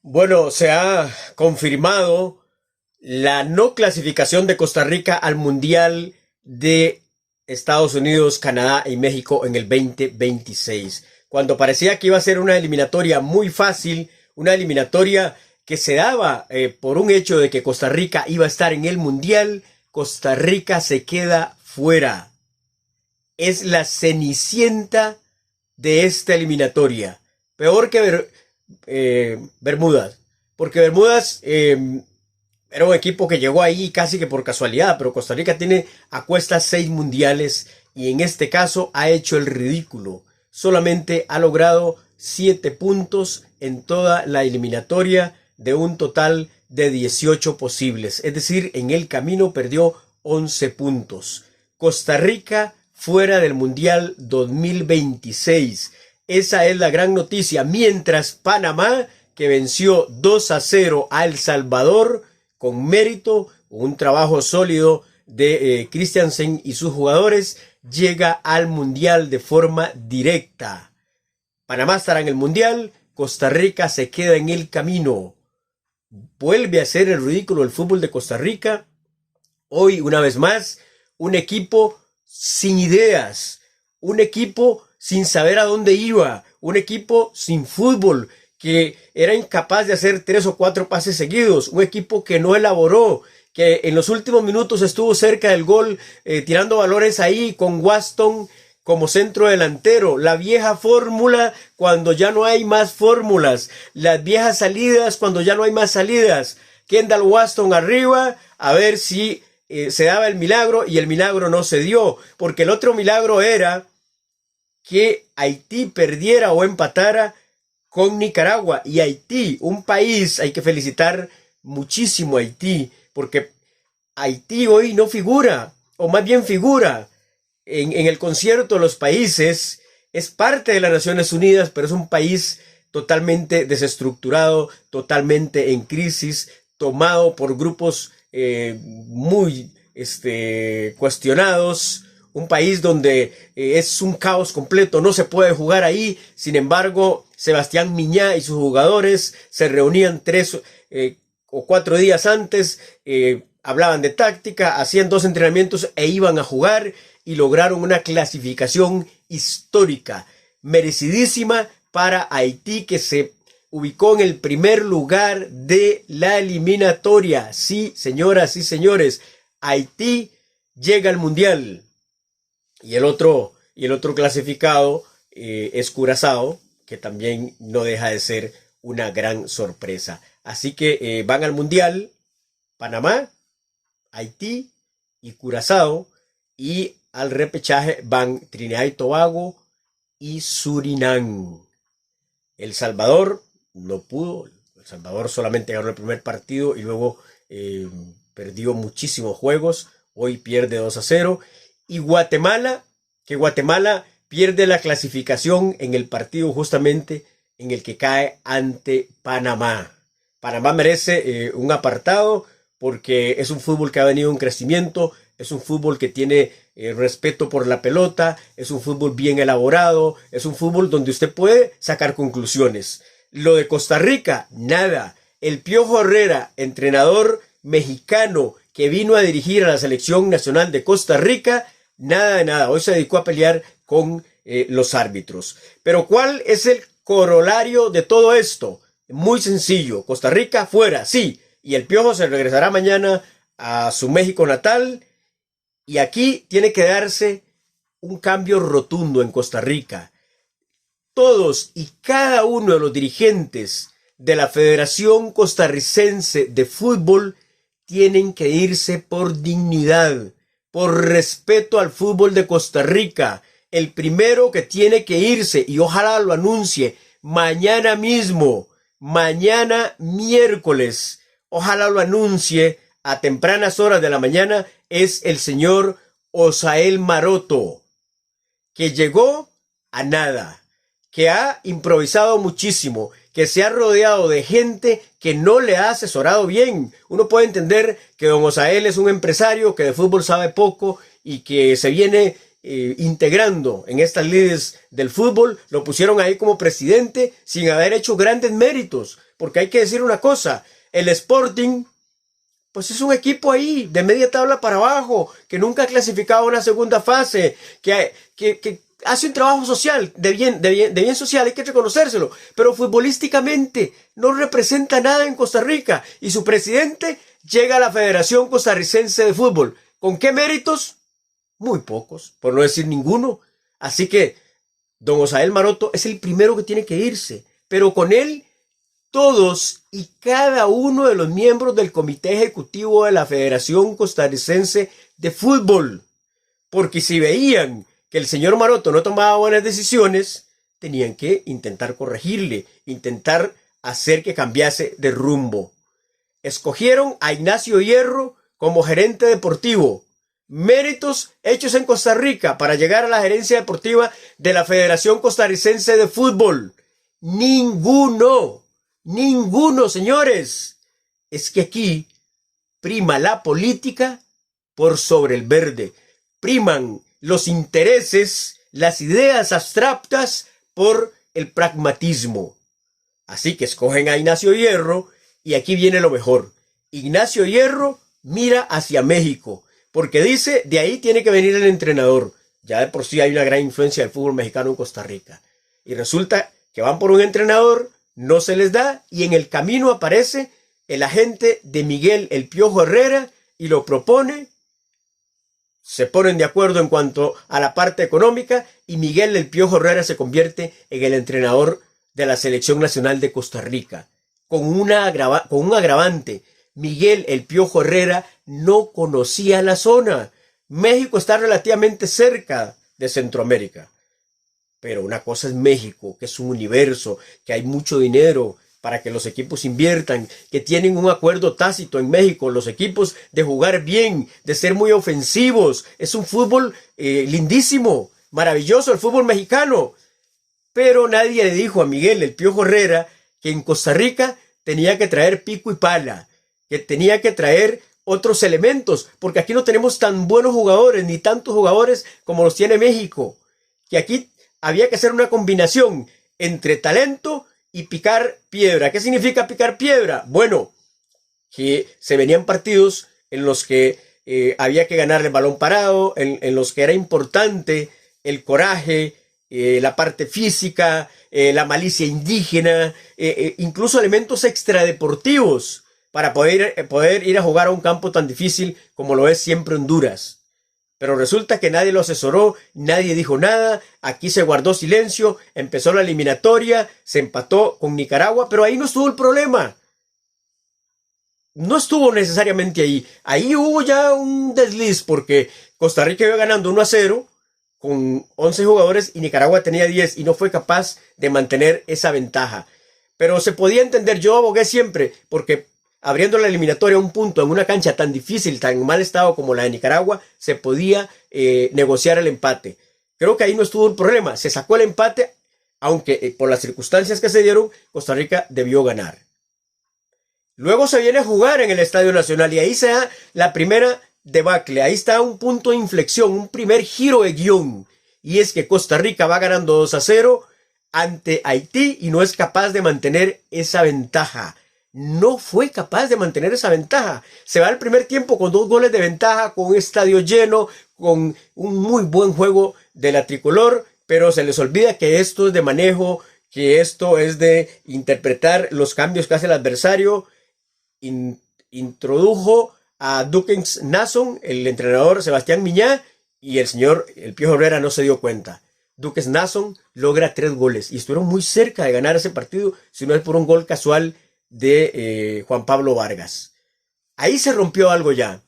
Bueno, se ha confirmado la no clasificación de Costa Rica al Mundial de Estados Unidos, Canadá y México en el 2026. Cuando parecía que iba a ser una eliminatoria muy fácil, una eliminatoria que se daba por un hecho de que Costa Rica iba a estar en el Mundial, Costa Rica se queda fuera. Es la cenicienta de esta eliminatoria. Peor que Bermudas. Porque Bermudas era un equipo que llegó ahí casi que por casualidad, pero Costa Rica tiene a cuestas 6 mundiales y en este caso ha hecho el ridículo. Solamente ha logrado 7 puntos en toda la eliminatoria de un total de 18 posibles. Es decir, en el camino perdió 11 puntos. Costa Rica fuera del Mundial 2026. Esa es la gran noticia. Mientras Panamá, que venció 2-0 a El Salvador con mérito, un trabajo sólido de Christiansen y sus jugadores, llega al Mundial de forma directa. Panamá estará en el Mundial, Costa Rica se queda en el camino. Vuelve a ser el ridículo el fútbol de Costa Rica. Hoy, una vez más, un equipo sin ideas, un equipo sin saber a dónde iba, un equipo sin fútbol, que era incapaz de hacer 3 o 4 pases seguidos, un equipo que no elaboró, que en los últimos minutos estuvo cerca del gol, tirando balones ahí con Waston como centro delantero, la vieja fórmula cuando ya no hay más fórmulas, las viejas salidas cuando ya no hay más salidas, Kendall Waston arriba, a ver si se daba el milagro, y el milagro no se dio, porque el otro milagro era que Haití perdiera o empatara con Nicaragua. Y Haití, un país, hay que felicitar muchísimo a Haití, porque Haití hoy no figura, o más bien figura en el concierto de los países, es parte de las Naciones Unidas, pero es un país totalmente desestructurado, totalmente en crisis, tomado por grupos muy cuestionados, un país donde es un caos completo, no se puede jugar ahí. Sin embargo, Sebastián Miñá y sus jugadores se reunían 3 o 4 días antes, hablaban de táctica, hacían 2 entrenamientos e iban a jugar, y lograron una clasificación histórica, merecidísima para Haití, que se ubicó en el primer lugar de la eliminatoria. Sí, señoras y señores, Haití llega al Mundial. Y el otro clasificado es Curazao, que también no deja de ser una gran sorpresa. Así que van al Mundial Panamá, Haití y Curazao, y al repechaje van Trinidad y Tobago y Surinam. El Salvador no pudo. El Salvador solamente ganó el primer partido y luego perdió muchísimos juegos. Hoy pierde 2-0. Y Guatemala, que Guatemala pierde la clasificación en el partido justamente en el que cae ante Panamá. Panamá merece un apartado porque es un fútbol que ha venido en crecimiento, es un fútbol que tiene respeto por la pelota, es un fútbol bien elaborado, es un fútbol donde usted puede sacar conclusiones. Lo de Costa Rica, nada. El Piojo Herrera, entrenador mexicano que vino a dirigir a la selección nacional de Costa Rica, nada de nada. Hoy se dedicó a pelear con los árbitros. Pero ¿cuál es el corolario de todo esto? Muy sencillo. Costa Rica fuera, sí. Y el Piojo se regresará mañana a su México natal. Y aquí tiene que darse un cambio rotundo en Costa Rica. Todos y cada uno de los dirigentes de la Federación Costarricense de Fútbol tienen que irse por dignidad, por respeto al fútbol de Costa Rica. El primero que tiene que irse, y ojalá lo anuncie mañana mismo, mañana miércoles, ojalá lo anuncie a tempranas horas de la mañana, es el señor Osael Maroto, que llegó a nada, que ha improvisado muchísimo, que se ha rodeado de gente que no le ha asesorado bien. Uno puede entender que don Osael es un empresario que de fútbol sabe poco y que se viene integrando en estas lides del fútbol. Lo pusieron ahí como presidente sin haber hecho grandes méritos, porque hay que decir una cosa, el Sporting pues es un equipo ahí de media tabla para abajo, que nunca ha clasificado a una segunda fase, que hace un trabajo social, de bien social, hay que reconocérselo, pero futbolísticamente no representa nada en Costa Rica, y su presidente llega a la Federación Costarricense de Fútbol. ¿Con qué méritos? Muy pocos, por no decir ninguno. Así que don Osael Maroto es el primero que tiene que irse, pero con él todos y cada uno de los miembros del Comité Ejecutivo de la Federación Costarricense de Fútbol, porque si veían que el señor Maroto no tomaba buenas decisiones, tenían que intentar corregirle, intentar hacer que cambiase de rumbo. Escogieron a Ignacio Hierro como gerente deportivo. Méritos hechos en Costa Rica para llegar a la gerencia deportiva de la Federación Costarricense de Fútbol. Ninguno. Ninguno, señores. Es que aquí prima la política por sobre el verde. Priman los intereses, las ideas abstractas por el pragmatismo. Así que escogen a Ignacio Hierro y aquí viene lo mejor. Ignacio Hierro mira hacia México porque dice, de ahí tiene que venir el entrenador. Ya de por sí hay una gran influencia del fútbol mexicano en Costa Rica. Y resulta que van por un entrenador, no se les da, y en el camino aparece el agente de Miguel El Piojo Herrera y lo propone. Se ponen de acuerdo en cuanto a la parte económica y Miguel El Piojo Herrera se convierte en el entrenador de la Selección Nacional de Costa Rica. Con un agravante. Miguel El Piojo Herrera no conocía la zona. México está relativamente cerca de Centroamérica. Pero una cosa es México, que es un universo, que hay mucho dinero para que los equipos inviertan, que tienen un acuerdo tácito en México, los equipos de jugar bien, de ser muy ofensivos. Es un fútbol lindísimo, maravilloso el fútbol mexicano. Pero nadie le dijo a Miguel El Piojo Herrera que en Costa Rica tenía que traer pico y pala, que tenía que traer otros elementos, porque aquí no tenemos tan buenos jugadores, ni tantos jugadores como los tiene México, que aquí había que hacer una combinación entre talento y picar piedra. ¿Qué significa picar piedra? Bueno, que se venían partidos en los que había que ganar el balón parado, en los que era importante el coraje, la parte física, la malicia indígena, incluso elementos extradeportivos para poder ir a jugar a un campo tan difícil como lo es siempre Honduras. Pero resulta que nadie lo asesoró, nadie dijo nada, aquí se guardó silencio, empezó la eliminatoria, se empató con Nicaragua, pero ahí no estuvo el problema. No estuvo necesariamente ahí. Ahí hubo ya un desliz porque Costa Rica iba ganando 1-0 con 11 jugadores y Nicaragua tenía 10 y no fue capaz de mantener esa ventaja. Pero se podía entender, yo abogué siempre porque abriendo la eliminatoria a un punto en una cancha tan difícil, tan mal estado como la de Nicaragua, se podía negociar el empate. Creo que ahí no estuvo el problema. Se sacó el empate, aunque por las circunstancias que se dieron, Costa Rica debió ganar. Luego se viene a jugar en el Estadio Nacional y ahí se da la primera debacle. Ahí está un punto de inflexión, un primer giro de guión. Y es que Costa Rica va ganando 2-0 ante Haití y no es capaz de mantener esa ventaja. No fue capaz de mantener esa ventaja. Se va al primer tiempo con 2 goles de ventaja, con un estadio lleno, con un muy buen juego de la tricolor, pero se les olvida que esto es de manejo, que esto es de interpretar los cambios que hace el adversario. Introdujo a Dukens Nason, el entrenador Sebastián Miñá, y el señor El Piojo Herrera no se dio cuenta. Dukens Nason logra 3 goles y estuvieron muy cerca de ganar ese partido, si no es por un gol casual de Juan Pablo Vargas. Ahí se rompió algo ya.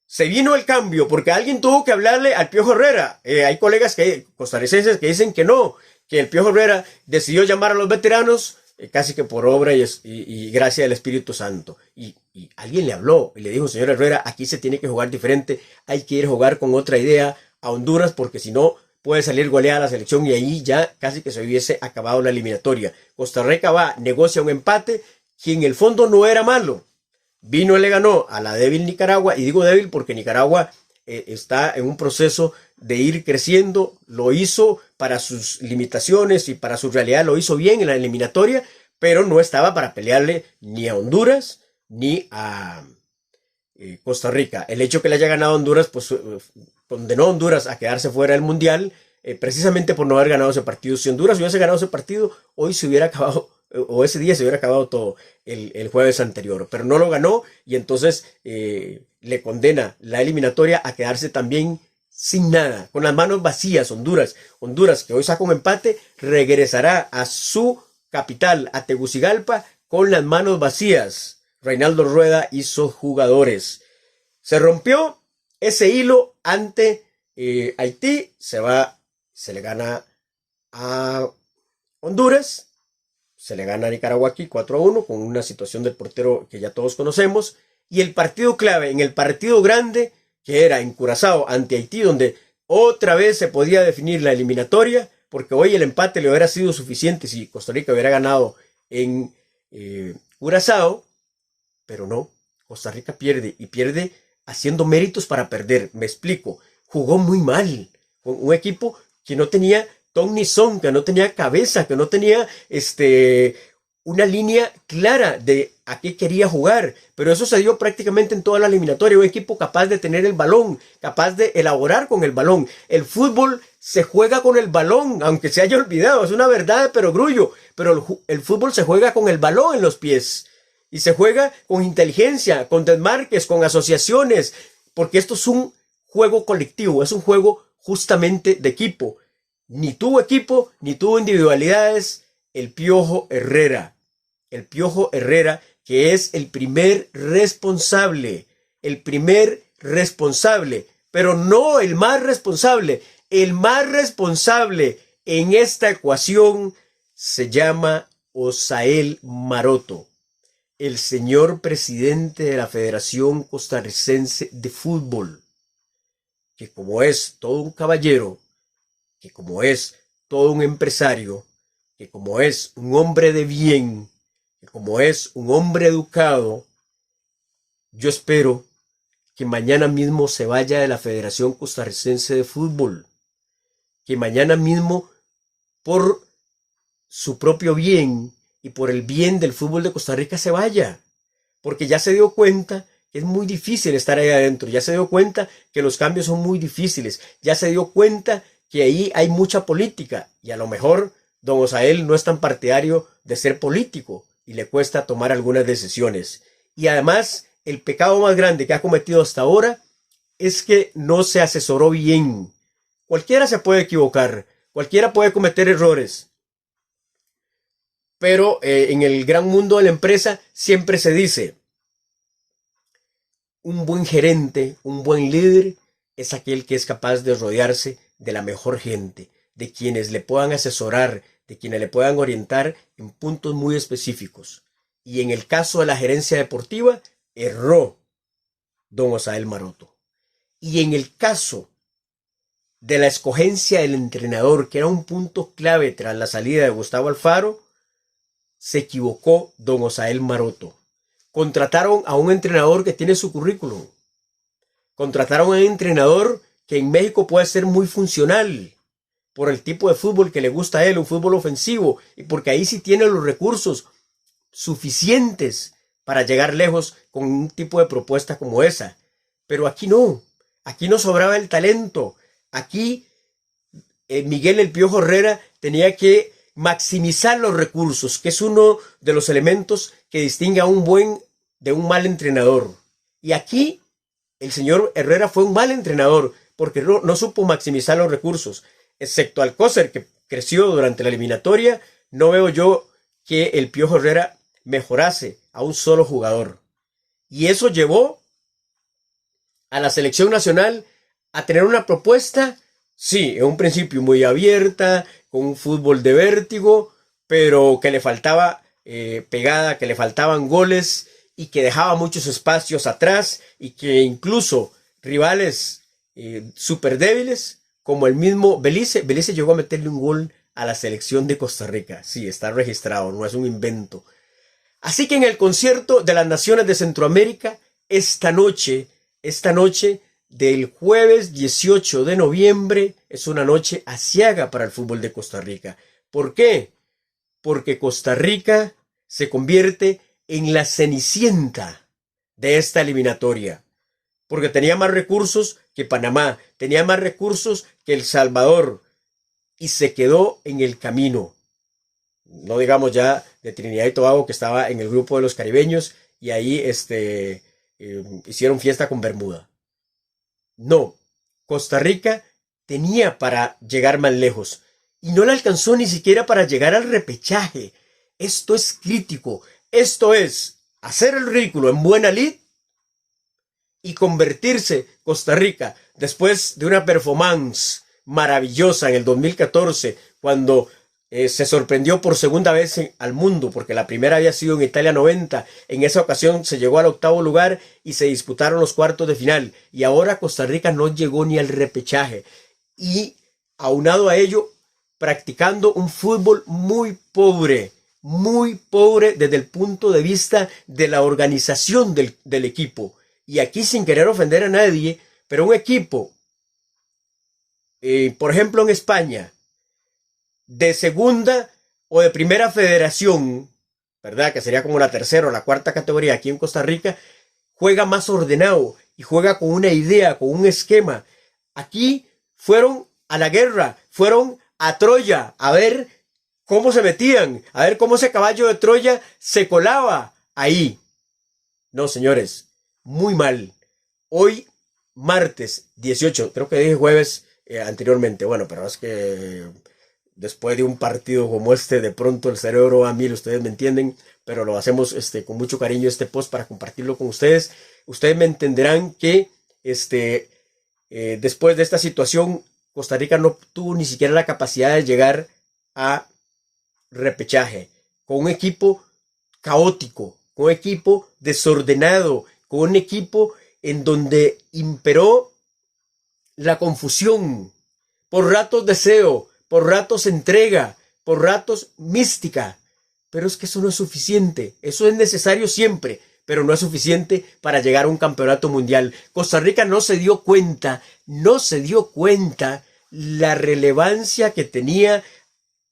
Se vino el cambio porque alguien tuvo que hablarle al Piojo Herrera. Hay colegas costarricenses que dicen que no, que el Piojo Herrera decidió llamar a los veteranos casi que por obra y gracia del Espíritu Santo. Y alguien le habló y le dijo, señor Herrera, aquí se tiene que jugar diferente, hay que ir a jugar con otra idea a Honduras porque si no puede salir goleada la selección y ahí ya casi que se hubiese acabado la eliminatoria. Costa Rica va, negocia un empate que en el fondo no era malo. Vino y le ganó a la débil Nicaragua, y digo débil porque Nicaragua está en un proceso de ir creciendo, lo hizo para sus limitaciones y para su realidad, lo hizo bien en la eliminatoria, pero no estaba para pelearle ni a Honduras ni a Costa Rica. El hecho que le haya ganado a Honduras, pues condenó a Honduras a quedarse fuera del Mundial, precisamente por no haber ganado ese partido. Si Honduras hubiese ganado ese partido, hoy se hubiera acabado, o ese día se hubiera acabado todo el jueves anterior, pero no lo ganó y entonces le condena la eliminatoria a quedarse también sin nada, con las manos vacías. Honduras, que hoy saca un empate, regresará a su capital, a Tegucigalpa, con las manos vacías. Reinaldo Rueda y sus jugadores. Se rompió ese hilo ante Haití, se le gana a Honduras, se le gana a Nicaragua aquí 4-1 con una situación del portero que ya todos conocemos, y el partido clave, en el partido grande, que era en Curazao ante Haití, donde otra vez se podía definir la eliminatoria, porque hoy el empate le hubiera sido suficiente si Costa Rica hubiera ganado en Curazao, pero no, Costa Rica pierde, y pierde haciendo méritos para perder. Me explico, jugó muy mal, con un equipo que no tenía ton ni son, que no tenía cabeza, que no tenía una línea clara de a qué quería jugar, pero eso se dio prácticamente en toda la eliminatoria. Un equipo capaz de tener el balón, capaz de elaborar con el balón. El fútbol se juega con el balón, aunque se haya olvidado, es una verdad de perogrullo, pero el fútbol se juega con el balón en los pies, y se juega con inteligencia, con desmarques, con asociaciones, porque esto es un juego colectivo, es un juego justamente de equipo. Ni tuvo equipo, ni tuvo individualidades el Piojo Herrera, que es el primer responsable, pero no el más responsable en esta ecuación se llama Osael Maroto, el señor presidente de la Federación Costarricense de Fútbol, que como es todo un caballero, que como es todo un empresario, que como es un hombre de bien, que como es un hombre educado, yo espero que mañana mismo se vaya de la Federación Costarricense de Fútbol, que mañana mismo, por su propio bien y por el bien del fútbol de Costa Rica, se vaya, porque ya se dio cuenta que es muy difícil estar ahí adentro, ya se dio cuenta que los cambios son muy difíciles, ya se dio cuenta que ahí hay mucha política, y a lo mejor don Osael no es tan partidario de ser político y le cuesta tomar algunas decisiones. Y además, el pecado más grande que ha cometido hasta ahora es que no se asesoró bien. Cualquiera se puede equivocar, cualquiera puede cometer errores, pero en el gran mundo de la empresa siempre se dice: un buen gerente, un buen líder es aquel que es capaz de rodearse de la mejor gente, de quienes le puedan asesorar, de quienes le puedan orientar en puntos muy específicos. Y en el caso de la gerencia deportiva, erró don Osael Maroto. Y en el caso de la escogencia del entrenador, que era un punto clave tras la salida de Gustavo Alfaro, se equivocó don Osael Maroto. Contrataron a un entrenador que tiene su currículum. Contrataron a un entrenador que en México puede ser muy funcional por el tipo de fútbol que le gusta a él, un fútbol ofensivo, y porque ahí sí tiene los recursos suficientes para llegar lejos con un tipo de propuesta como esa. Pero aquí no sobraba el talento. Aquí Miguel El Piojo Herrera tenía que maximizar los recursos, que es uno de los elementos que distingue a un buen de un mal entrenador. Y aquí el señor Herrera fue un mal entrenador porque no supo maximizar los recursos. Excepto Alcócer, que creció durante la eliminatoria, no veo yo que el Piojo Herrera mejorase a un solo jugador. Y eso llevó a la selección nacional a tener una propuesta, sí, en un principio muy abierta, con un fútbol de vértigo, pero que le faltaba pegada, que le faltaban goles y que dejaba muchos espacios atrás, y que incluso rivales súper débiles, como el mismo Belice llegó a meterle un gol a la selección de Costa Rica. Sí, está registrado, no es un invento. Así que en el concierto de las naciones de Centroamérica, esta noche del jueves 18 de noviembre, es una noche aciaga para el fútbol de Costa Rica. ¿Por qué? Porque Costa Rica se convierte en la cenicienta de esta eliminatoria, porque tenía más recursos que Panamá, tenía más recursos que El Salvador, y se quedó en el camino. No digamos ya de Trinidad y Tobago, que estaba en el grupo de los caribeños, y ahí hicieron fiesta con Bermuda. No, Costa Rica tenía para llegar más lejos, y no le alcanzó ni siquiera para llegar al repechaje. Esto es crítico, esto es hacer el ridículo en buena lid y convertirse Costa Rica, después de una performance maravillosa en el 2014, cuando se sorprendió por segunda vez al mundo, porque la primera había sido en Italia 90, en esa ocasión se llegó al octavo lugar y se disputaron los cuartos de final, y ahora Costa Rica no llegó ni al repechaje, y aunado a ello, practicando un fútbol muy pobre desde el punto de vista de la organización del equipo. Y aquí, sin querer ofender a nadie, pero un equipo, por ejemplo en España, de segunda o de primera federación, ¿verdad? Que sería como la tercera o la cuarta categoría aquí en Costa Rica, juega más ordenado y juega con una idea, con un esquema. Aquí fueron a la guerra, fueron a Troya a ver cómo se metían, a ver cómo ese caballo de Troya se colaba ahí. No, señores, muy mal. Hoy, martes 18, creo que dije jueves anteriormente, bueno, pero es que después de un partido como este, de pronto el cerebro va a mil, ustedes me entienden, pero lo hacemos con mucho cariño este post para compartirlo con ustedes. Ustedes me entenderán que después de esta situación, Costa Rica no tuvo ni siquiera la capacidad de llegar a repechaje, con un equipo caótico, con un equipo desordenado, con un equipo en donde imperó la confusión, por ratos deseo, por ratos entrega, por ratos mística. Pero es que eso no es suficiente, eso es necesario siempre, pero no es suficiente para llegar a un campeonato mundial. Costa Rica no se dio cuenta la relevancia que tenía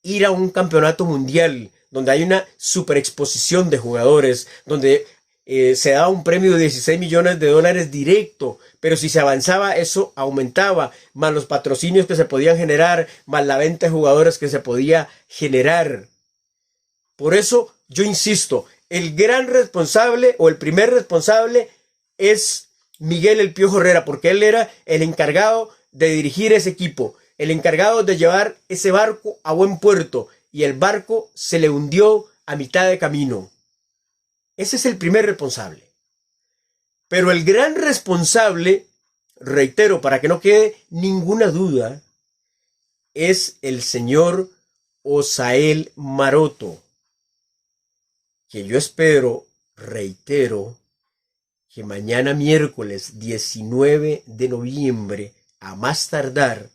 ir a un campeonato mundial, donde hay una superexposición de jugadores, donde se daba un premio de 16 millones de dólares directo, pero si se avanzaba eso aumentaba, más los patrocinios que se podían generar, más la venta de jugadores que se podía generar. Por eso yo insisto, el gran responsable o el primer responsable es Miguel El Piojo Herrera, porque él era el encargado de dirigir ese equipo, el encargado de llevar ese barco a buen puerto, y el barco se le hundió a mitad de camino. Ese es el primer responsable. Pero el gran responsable, reitero, para que no quede ninguna duda, es el señor Osael Maroto, que yo espero, reitero, que mañana miércoles 19 de noviembre, a más tardar,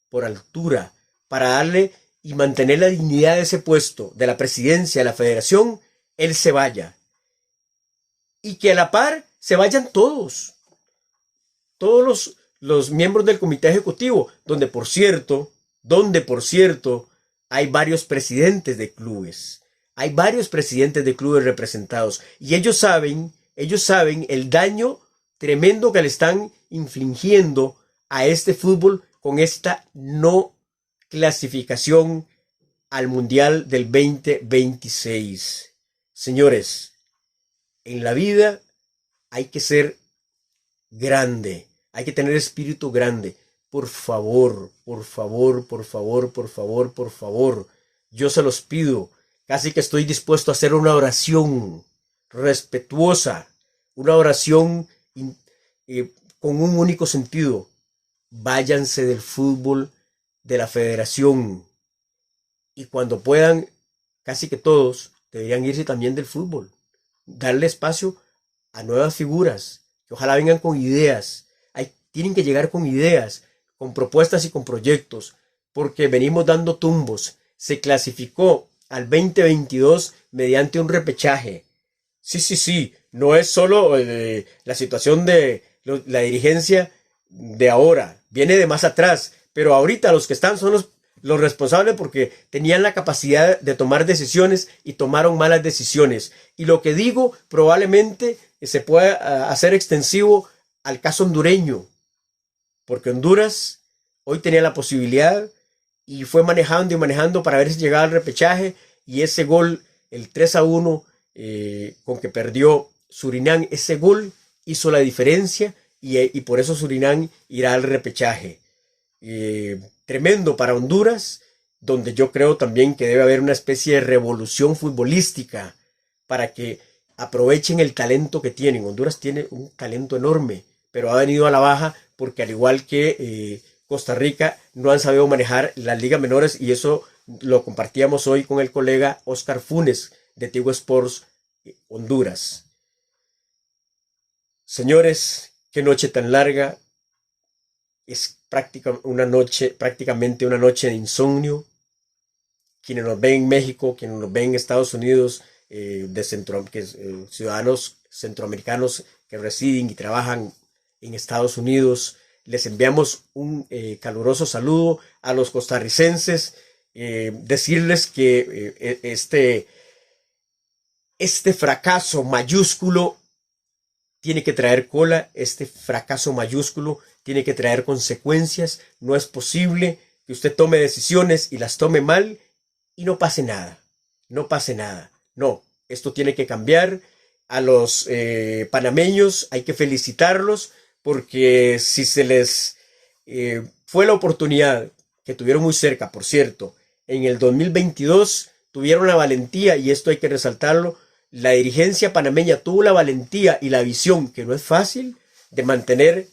por altura, para darle y mantener la dignidad de ese puesto, de la presidencia de la federación, él se vaya. Y que a la par se vayan todos los miembros del comité ejecutivo, donde por cierto, hay varios presidentes de clubes. Hay varios presidentes de clubes representados. Y ellos saben el daño tremendo que le están infligiendo a este fútbol con esta no clasificación al Mundial del 2026. Señores, en la vida hay que ser grande, hay que tener espíritu grande. Por favor, yo se los pido, casi que estoy dispuesto a hacer una oración respetuosa, una oración con un único sentido. Váyanse del fútbol de la federación, y cuando puedan, casi que todos deberían irse también del fútbol, darle espacio a nuevas figuras, que ojalá vengan con ideas. Tienen que llegar con ideas, con propuestas y con proyectos, porque venimos dando tumbos. Se clasificó al 2022 mediante un repechaje. Sí, no es solo la situación de la dirigencia de ahora, viene de más atrás, pero ahorita los que están son los responsables porque tenían la capacidad de tomar decisiones y tomaron malas decisiones. Y lo que digo probablemente se pueda hacer extensivo al caso hondureño, porque Honduras hoy tenía la posibilidad y fue manejando y manejando para ver si llegaba al repechaje, y ese gol, el 3-1 con que perdió Surinam, ese gol hizo la diferencia y por eso Surinam irá al repechaje. Tremendo para Honduras, donde yo creo también que debe haber una especie de revolución futbolística para que aprovechen el talento que tienen. Honduras tiene un talento enorme, pero ha venido a la baja porque, al igual que Costa Rica, no han sabido manejar las ligas menores, y eso lo compartíamos hoy con el colega Oscar Funes de Tigo Sports Honduras. Señores, qué noche tan larga. Es prácticamente una noche de insomnio. Quienes nos ven en México, quienes nos ven en Estados Unidos, ciudadanos centroamericanos que residen y trabajan en Estados Unidos, les enviamos un caluroso saludo a los costarricenses. Decirles que este fracaso mayúsculo tiene que traer cola, este fracaso mayúsculo tiene que traer consecuencias. No es posible que usted tome decisiones y las tome mal y no pase nada. No pase nada. No, esto tiene que cambiar. A los panameños hay que felicitarlos, porque si se les fue la oportunidad, que tuvieron muy cerca, por cierto, en el 2022, tuvieron la valentía, y esto hay que resaltarlo, la dirigencia panameña tuvo la valentía y la visión, que no es fácil, de mantener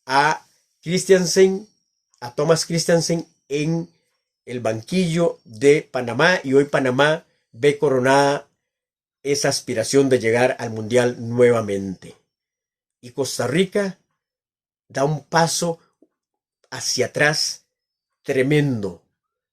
a Thomas Christiansen en el banquillo de Panamá, y hoy Panamá ve coronada esa aspiración de llegar al Mundial nuevamente. Y Costa Rica da un paso hacia atrás tremendo,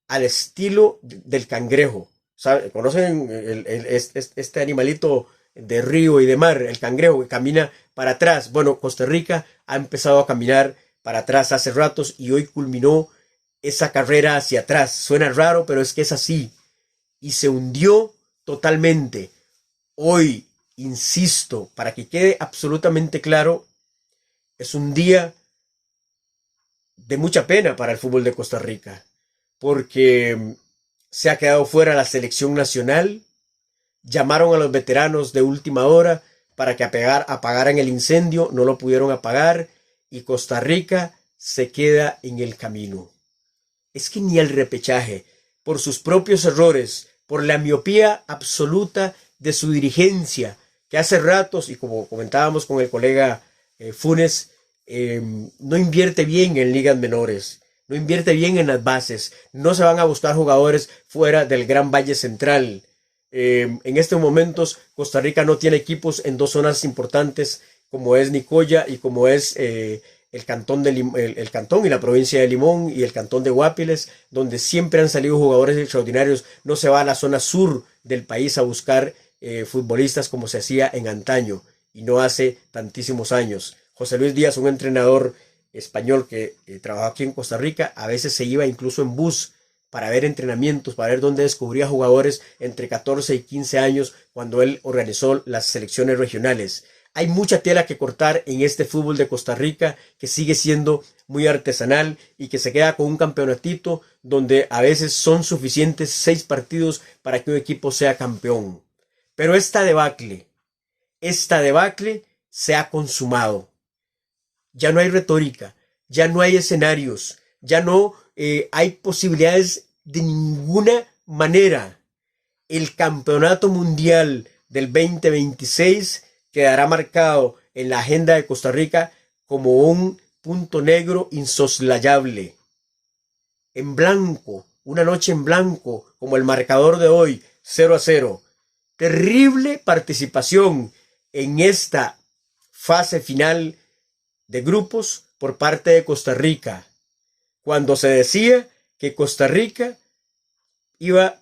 al estilo del cangrejo. ¿Sabe? ¿Conocen este animalito de río y de mar, el cangrejo, que camina para atrás? Bueno, Costa Rica ha empezado a caminar para atrás hace ratos, y hoy culminó esa carrera hacia atrás. Suena raro, pero es que es así. Y se hundió totalmente. Hoy, insisto, para que quede absolutamente claro, es un día de mucha pena para el fútbol de Costa Rica, porque se ha quedado fuera la selección nacional. Llamaron a los veteranos de última hora para que apagaran el incendio, no lo pudieron apagar, y Costa Rica se queda en el camino. Es que ni el repechaje, por sus propios errores, por la miopía absoluta de su dirigencia, que hace ratos, y como comentábamos con el colega Funes, no invierte bien en ligas menores, no invierte bien en las bases, no se van a buscar jugadores fuera del Gran Valle Central. En estos momentos Costa Rica no tiene equipos en dos zonas importantes, como es Nicoya y como es el cantón y la provincia de Limón y el cantón de Guapiles, donde siempre han salido jugadores extraordinarios. No se va a la zona sur del país a buscar futbolistas como se hacía en antaño y no hace tantísimos años. José Luis Díaz, un entrenador español que trabajó aquí en Costa Rica, a veces se iba incluso en bus para ver entrenamientos, para ver dónde descubría jugadores entre 14 y 15 años cuando él organizó las selecciones regionales. Hay mucha tela que cortar en este fútbol de Costa Rica, que sigue siendo muy artesanal y que se queda con un campeonatito donde a veces son suficientes 6 partidos para que un equipo sea campeón. Pero esta debacle se ha consumado. Ya no hay retórica, ya no hay escenarios, ya no hay posibilidades de ninguna manera. El campeonato mundial del 2026 quedará marcado en la agenda de Costa Rica como un punto negro insoslayable. En blanco, una noche en blanco, como el marcador de hoy, 0-0. Terrible participación en esta fase final de grupos por parte de Costa Rica, cuando se decía que Costa Rica iba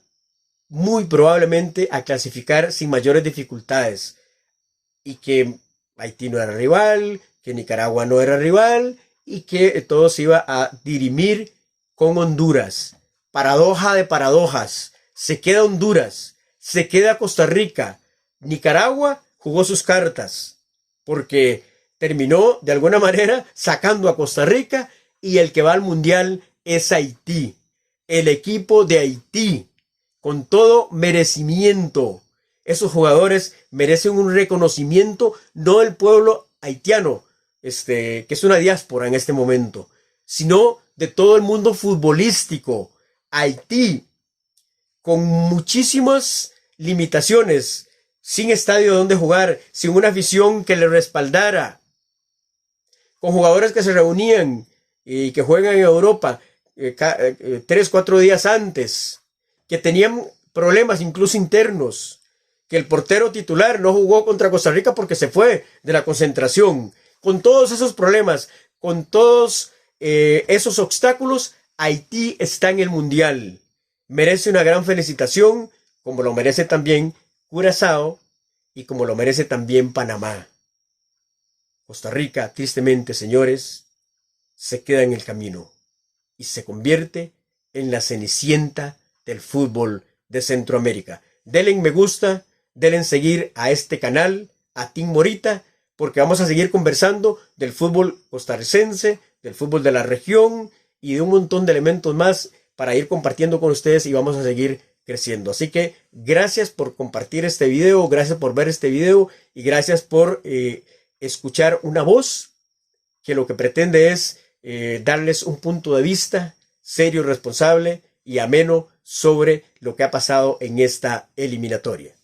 muy probablemente a clasificar sin mayores dificultades, y que Haití no era rival, que Nicaragua no era rival, y que todo se iba a dirimir con Honduras. paradoja de paradojas, se queda Honduras, se queda Costa Rica, Nicaragua jugó sus cartas, porque terminó de alguna manera sacando a Costa Rica y el que va al Mundial es Haití, el equipo de Haití, con todo merecimiento. Esos jugadores merecen un reconocimiento, no del pueblo haitiano, que es una diáspora en este momento, sino de todo el mundo futbolístico. Haití, con muchísimas limitaciones, sin estadio donde jugar, sin una afición que le respaldara, con jugadores que se reunían y que juegan en Europa 3-4 días antes, que tenían problemas incluso internos, que el portero titular no jugó contra Costa Rica porque se fue de la concentración. Con todos esos problemas, con todos esos obstáculos, Haití está en el Mundial. Merece una gran felicitación, como lo merece también Curazao y como lo merece también Panamá. Costa Rica, tristemente, señores, se queda en el camino y se convierte en la cenicienta del fútbol de Centroamérica. Denle me gusta, denle seguir a este canal, a Team Morita, porque vamos a seguir conversando del fútbol costarricense, del fútbol de la región y de un montón de elementos más para ir compartiendo con ustedes y vamos a seguir creciendo. Así que gracias por compartir este video, gracias por ver este video y gracias por escuchar una voz que lo que pretende es darles un punto de vista serio, responsable y ameno sobre lo que ha pasado en esta eliminatoria.